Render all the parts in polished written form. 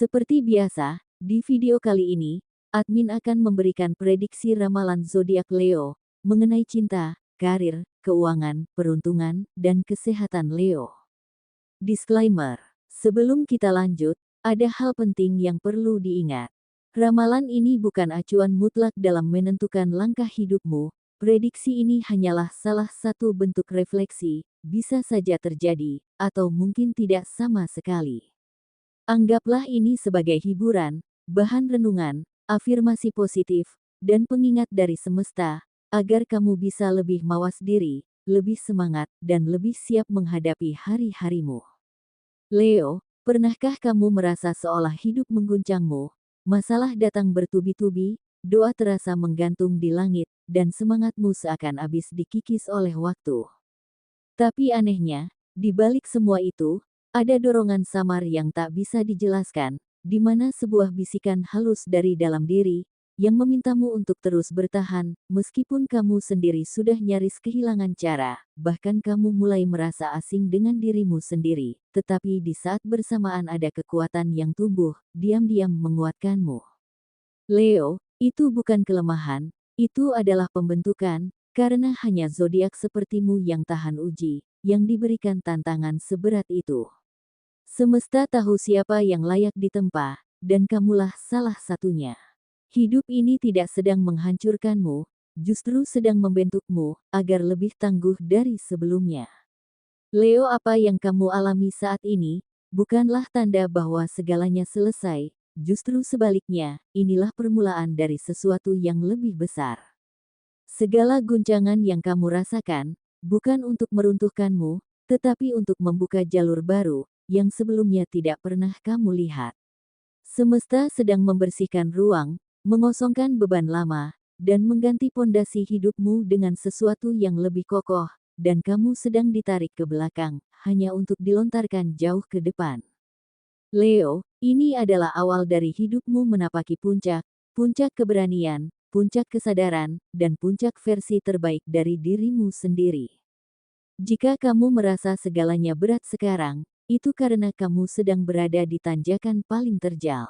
Seperti biasa, di video kali ini, admin akan memberikan prediksi ramalan zodiak Leo mengenai cinta, karir, keuangan, peruntungan, dan kesehatan Leo. Disclaimer: sebelum kita lanjut, ada hal penting yang perlu diingat. Ramalan ini bukan acuan mutlak dalam menentukan langkah hidupmu. Prediksi ini hanyalah salah satu bentuk refleksi, bisa saja terjadi, atau mungkin tidak sama sekali. Anggaplah ini sebagai hiburan, bahan renungan, afirmasi positif, dan pengingat dari semesta, agar kamu bisa lebih mawas diri, lebih semangat, dan lebih siap menghadapi hari-harimu. Leo, pernahkah kamu merasa seolah hidup mengguncangmu? Masalah datang bertubi-tubi, doa terasa menggantung di langit, dan semangatmu seakan habis dikikis oleh waktu. Tapi anehnya, di balik semua itu, ada dorongan samar yang tak bisa dijelaskan, di mana sebuah bisikan halus dari dalam diri, yang memintamu untuk terus bertahan, meskipun kamu sendiri sudah nyaris kehilangan cara, bahkan kamu mulai merasa asing dengan dirimu sendiri, tetapi di saat bersamaan ada kekuatan yang tumbuh, diam-diam menguatkanmu. Leo, itu bukan kelemahan, itu adalah pembentukan, karena hanya zodiak sepertimu yang tahan uji, yang diberikan tantangan seberat itu. Semesta tahu siapa yang layak ditempa, dan kamulah salah satunya. Hidup ini tidak sedang menghancurkanmu, justru sedang membentukmu, agar lebih tangguh dari sebelumnya. Leo, apa yang kamu alami saat ini, bukanlah tanda bahwa segalanya selesai, justru sebaliknya, inilah permulaan dari sesuatu yang lebih besar. Segala guncangan yang kamu rasakan, bukan untuk meruntuhkanmu, tetapi untuk membuka jalur baru, yang sebelumnya tidak pernah kamu lihat. Semesta sedang membersihkan ruang, mengosongkan beban lama, dan mengganti pondasi hidupmu dengan sesuatu yang lebih kokoh, dan kamu sedang ditarik ke belakang, hanya untuk dilontarkan jauh ke depan. Leo, ini adalah awal dari hidupmu menapaki puncak, puncak keberanian, puncak kesadaran, dan puncak versi terbaik dari dirimu sendiri. Jika kamu merasa segalanya berat sekarang, itu karena kamu sedang berada di tanjakan paling terjal.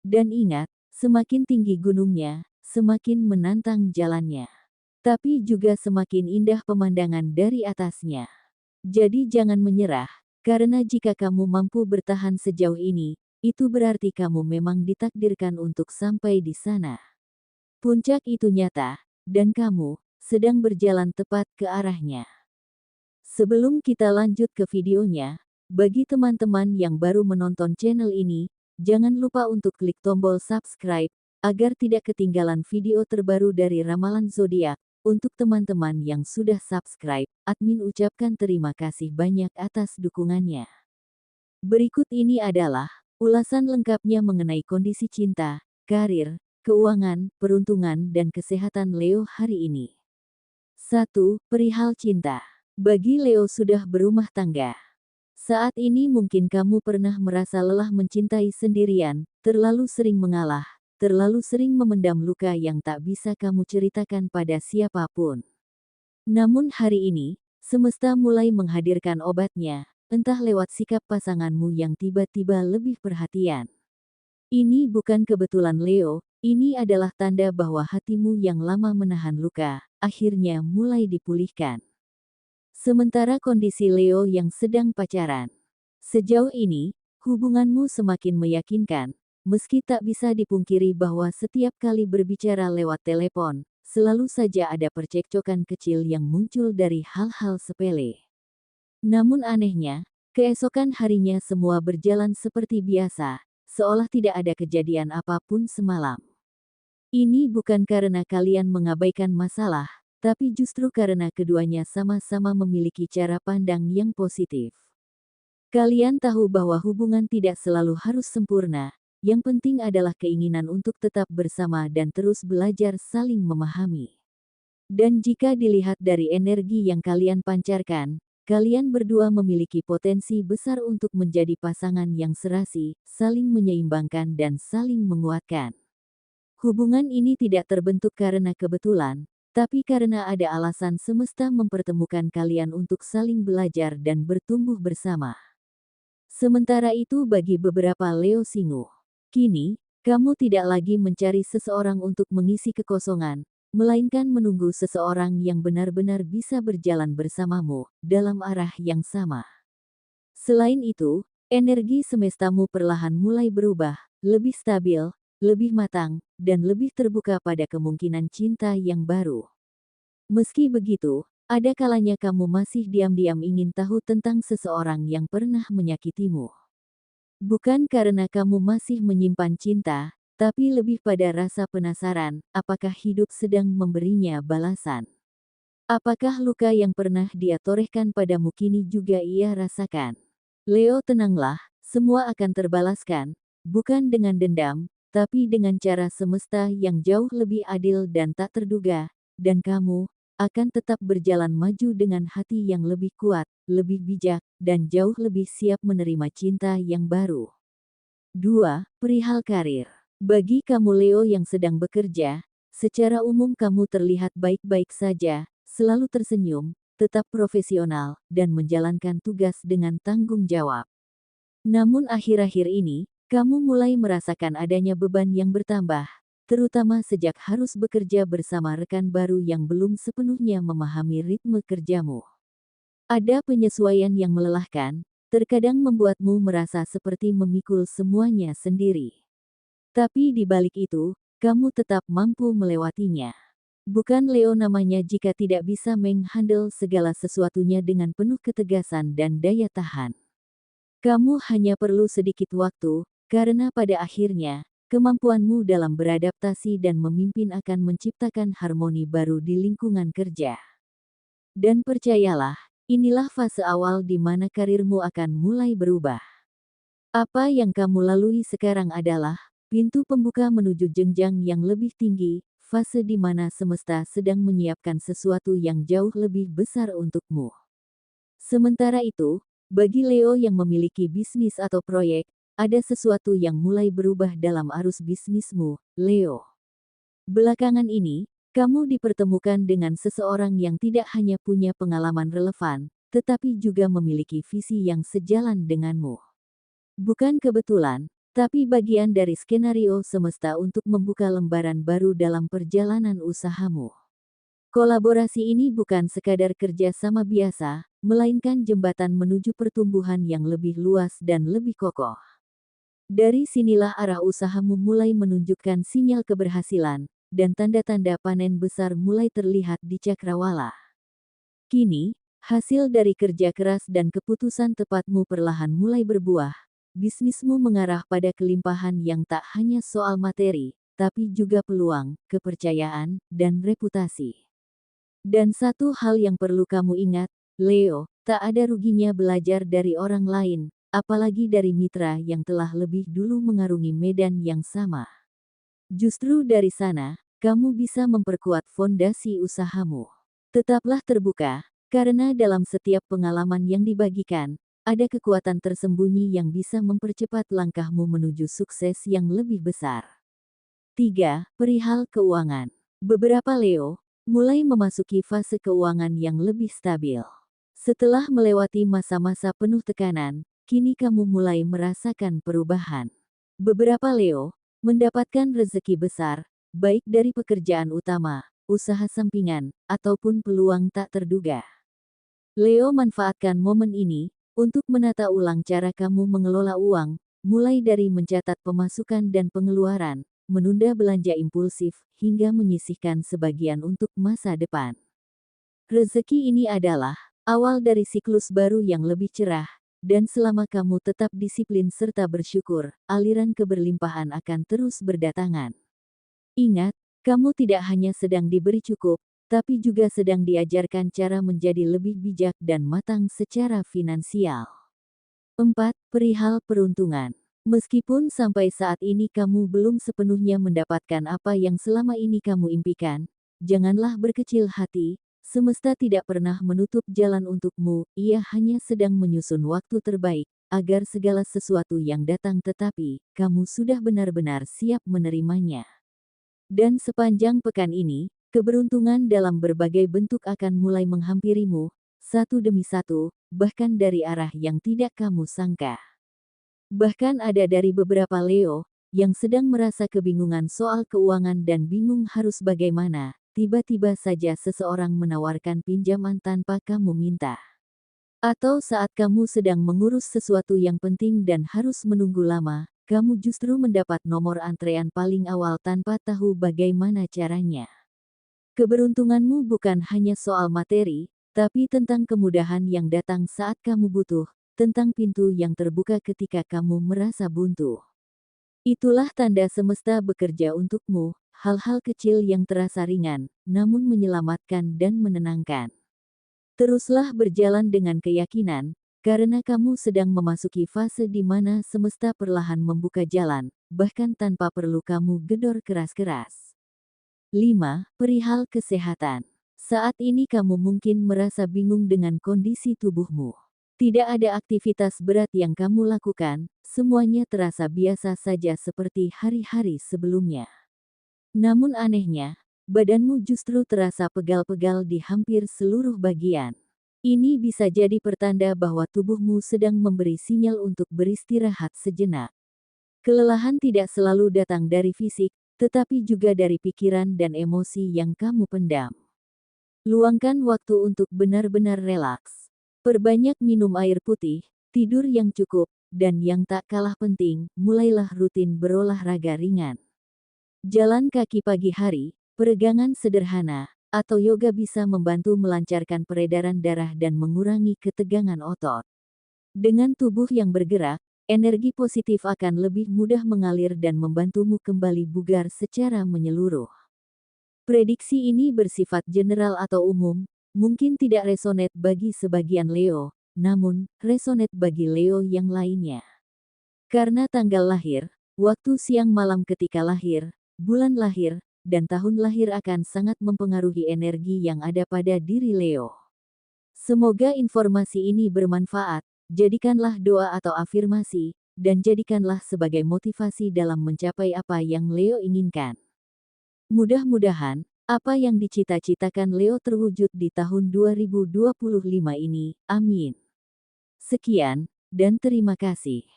Dan ingat, semakin tinggi gunungnya, semakin menantang jalannya. Tapi juga semakin indah pemandangan dari atasnya. Jadi jangan menyerah, karena jika kamu mampu bertahan sejauh ini, itu berarti kamu memang ditakdirkan untuk sampai di sana. Puncak itu nyata, dan kamu sedang berjalan tepat ke arahnya. Sebelum kita lanjut ke videonya, bagi teman-teman yang baru menonton channel ini, jangan lupa untuk klik tombol subscribe, agar tidak ketinggalan video terbaru dari Ramalan Zodiak. Untuk teman-teman yang sudah subscribe, admin ucapkan terima kasih banyak atas dukungannya. Berikut ini adalah ulasan lengkapnya mengenai kondisi cinta, karir, keuangan, peruntungan, dan kesehatan Leo hari ini. 1. Perihal cinta. Bagi Leo sudah berumah tangga. Saat ini mungkin kamu pernah merasa lelah mencintai sendirian, terlalu sering mengalah, terlalu sering memendam luka yang tak bisa kamu ceritakan pada siapapun. Namun hari ini, semesta mulai menghadirkan obatnya, entah lewat sikap pasanganmu yang tiba-tiba lebih perhatian. Ini bukan kebetulan Leo, ini adalah tanda bahwa hatimu yang lama menahan luka, akhirnya mulai dipulihkan. Sementara kondisi Leo yang sedang pacaran. Sejauh ini, hubunganmu semakin meyakinkan, meski tak bisa dipungkiri bahwa setiap kali berbicara lewat telepon, selalu saja ada percekcokan kecil yang muncul dari hal-hal sepele. Namun anehnya, keesokan harinya semua berjalan seperti biasa, seolah tidak ada kejadian apapun semalam. Ini bukan karena kalian mengabaikan masalah, tapi justru karena keduanya sama-sama memiliki cara pandang yang positif. Kalian tahu bahwa hubungan tidak selalu harus sempurna, yang penting adalah keinginan untuk tetap bersama dan terus belajar saling memahami. Dan jika dilihat dari energi yang kalian pancarkan, kalian berdua memiliki potensi besar untuk menjadi pasangan yang serasi, saling menyeimbangkan dan saling menguatkan. Hubungan ini tidak terbentuk karena kebetulan, tapi karena ada alasan semesta mempertemukan kalian untuk saling belajar dan bertumbuh bersama. Sementara itu bagi beberapa Leo Singu, kini, kamu tidak lagi mencari seseorang untuk mengisi kekosongan, melainkan menunggu seseorang yang benar-benar bisa berjalan bersamamu dalam arah yang sama. Selain itu, energi semestamu perlahan mulai berubah, lebih stabil, lebih matang, dan lebih terbuka pada kemungkinan cinta yang baru. Meski begitu, ada kalanya kamu masih diam-diam ingin tahu tentang seseorang yang pernah menyakitimu. Bukan karena kamu masih menyimpan cinta, tapi lebih pada rasa penasaran, apakah hidup sedang memberinya balasan. Apakah luka yang pernah dia torehkan padamu kini juga ia rasakan? Leo, tenanglah, semua akan terbalaskan, bukan dengan dendam, tapi dengan cara semesta yang jauh lebih adil dan tak terduga, dan kamu akan tetap berjalan maju dengan hati yang lebih kuat, lebih bijak, dan jauh lebih siap menerima cinta yang baru. 2. Perihal karir. Bagi kamu Leo yang sedang bekerja, secara umum kamu terlihat baik-baik saja, selalu tersenyum, tetap profesional, dan menjalankan tugas dengan tanggung jawab. Namun akhir-akhir ini, kamu mulai merasakan adanya beban yang bertambah, terutama sejak harus bekerja bersama rekan baru yang belum sepenuhnya memahami ritme kerjamu. Ada penyesuaian yang melelahkan, terkadang membuatmu merasa seperti memikul semuanya sendiri. Tapi di balik itu, kamu tetap mampu melewatinya. Bukan Leo namanya jika tidak bisa menghandle segala sesuatunya dengan penuh ketegasan dan daya tahan. Kamu hanya perlu sedikit waktu, karena pada akhirnya, kemampuanmu dalam beradaptasi dan memimpin akan menciptakan harmoni baru di lingkungan kerja. Dan percayalah, inilah fase awal di mana karirmu akan mulai berubah. Apa yang kamu lalui sekarang adalah pintu pembuka menuju jenjang yang lebih tinggi, fase di mana semesta sedang menyiapkan sesuatu yang jauh lebih besar untukmu. Sementara itu, bagi Leo yang memiliki bisnis atau proyek, ada sesuatu yang mulai berubah dalam arus bisnismu, Leo. Belakangan ini, kamu dipertemukan dengan seseorang yang tidak hanya punya pengalaman relevan, tetapi juga memiliki visi yang sejalan denganmu. Bukan kebetulan, tapi bagian dari skenario semesta untuk membuka lembaran baru dalam perjalanan usahamu. Kolaborasi ini bukan sekadar kerja sama biasa, melainkan jembatan menuju pertumbuhan yang lebih luas dan lebih kokoh. Dari sinilah arah usahamu mulai menunjukkan sinyal keberhasilan, dan tanda-tanda panen besar mulai terlihat di cakrawala. Kini, hasil dari kerja keras dan keputusan tepatmu perlahan mulai berbuah. Bisnismu mengarah pada kelimpahan yang tak hanya soal materi, tapi juga peluang, kepercayaan, dan reputasi. Dan satu hal yang perlu kamu ingat, Leo, tak ada ruginya belajar dari orang lain, apalagi dari mitra yang telah lebih dulu mengarungi medan yang sama. Justru dari sana, kamu bisa memperkuat fondasi usahamu. Tetaplah terbuka, karena dalam setiap pengalaman yang dibagikan, ada kekuatan tersembunyi yang bisa mempercepat langkahmu menuju sukses yang lebih besar. 3. Perihal keuangan. Beberapa Leo mulai memasuki fase keuangan yang lebih stabil. Setelah melewati masa-masa penuh tekanan, kini kamu mulai merasakan perubahan. Beberapa Leo mendapatkan rezeki besar, baik dari pekerjaan utama, usaha sampingan, ataupun peluang tak terduga. Leo manfaatkan momen ini untuk menata ulang cara kamu mengelola uang, mulai dari mencatat pemasukan dan pengeluaran, menunda belanja impulsif, hingga menyisihkan sebagian untuk masa depan. Rezeki ini adalah awal dari siklus baru yang lebih cerah, dan selama kamu tetap disiplin serta bersyukur, aliran keberlimpahan akan terus berdatangan. Ingat, kamu tidak hanya sedang diberi cukup, tapi juga sedang diajarkan cara menjadi lebih bijak dan matang secara finansial. 4. Perihal peruntungan. Meskipun sampai saat ini kamu belum sepenuhnya mendapatkan apa yang selama ini kamu impikan, janganlah berkecil hati, semesta tidak pernah menutup jalan untukmu, ia hanya sedang menyusun waktu terbaik, agar segala sesuatu yang datang tetapi, kamu sudah benar-benar siap menerimanya. Dan sepanjang pekan ini, keberuntungan dalam berbagai bentuk akan mulai menghampirimu, satu demi satu, bahkan dari arah yang tidak kamu sangka. Bahkan ada dari beberapa Leo yang sedang merasa kebingungan soal keuangan dan bingung harus bagaimana. Tiba-tiba saja seseorang menawarkan pinjaman tanpa kamu minta. Atau saat kamu sedang mengurus sesuatu yang penting dan harus menunggu lama, kamu justru mendapat nomor antrean paling awal tanpa tahu bagaimana caranya. Keberuntunganmu bukan hanya soal materi, tapi tentang kemudahan yang datang saat kamu butuh, tentang pintu yang terbuka ketika kamu merasa buntu. Itulah tanda semesta bekerja untukmu, hal-hal kecil yang terasa ringan, namun menyelamatkan dan menenangkan. Teruslah berjalan dengan keyakinan, karena kamu sedang memasuki fase di mana semesta perlahan membuka jalan, bahkan tanpa perlu kamu gedor keras-keras. 5. Perihal kesehatan. Saat ini kamu mungkin merasa bingung dengan kondisi tubuhmu. Tidak ada aktivitas berat yang kamu lakukan, semuanya terasa biasa saja seperti hari-hari sebelumnya. Namun anehnya, badanmu justru terasa pegal-pegal di hampir seluruh bagian. Ini bisa jadi pertanda bahwa tubuhmu sedang memberi sinyal untuk beristirahat sejenak. Kelelahan tidak selalu datang dari fisik, tetapi juga dari pikiran dan emosi yang kamu pendam. Luangkan waktu untuk benar-benar relaks. Perbanyak minum air putih, tidur yang cukup, dan yang tak kalah penting, mulailah rutin berolahraga ringan. Jalan kaki pagi hari, peregangan sederhana, atau yoga bisa membantu melancarkan peredaran darah dan mengurangi ketegangan otot. Dengan tubuh yang bergerak, energi positif akan lebih mudah mengalir dan membantumu kembali bugar secara menyeluruh. Prediksi ini bersifat general atau umum, mungkin tidak resonate bagi sebagian Leo, namun resonate bagi Leo yang lainnya. Karena tanggal lahir, waktu siang malam ketika lahir, bulan lahir, dan tahun lahir akan sangat mempengaruhi energi yang ada pada diri Leo. Semoga informasi ini bermanfaat, jadikanlah doa atau afirmasi, dan jadikanlah sebagai motivasi dalam mencapai apa yang Leo inginkan. Mudah-mudahan, apa yang dicita-citakan Leo terwujud di tahun 2025 ini. Amin. Sekian, dan terima kasih.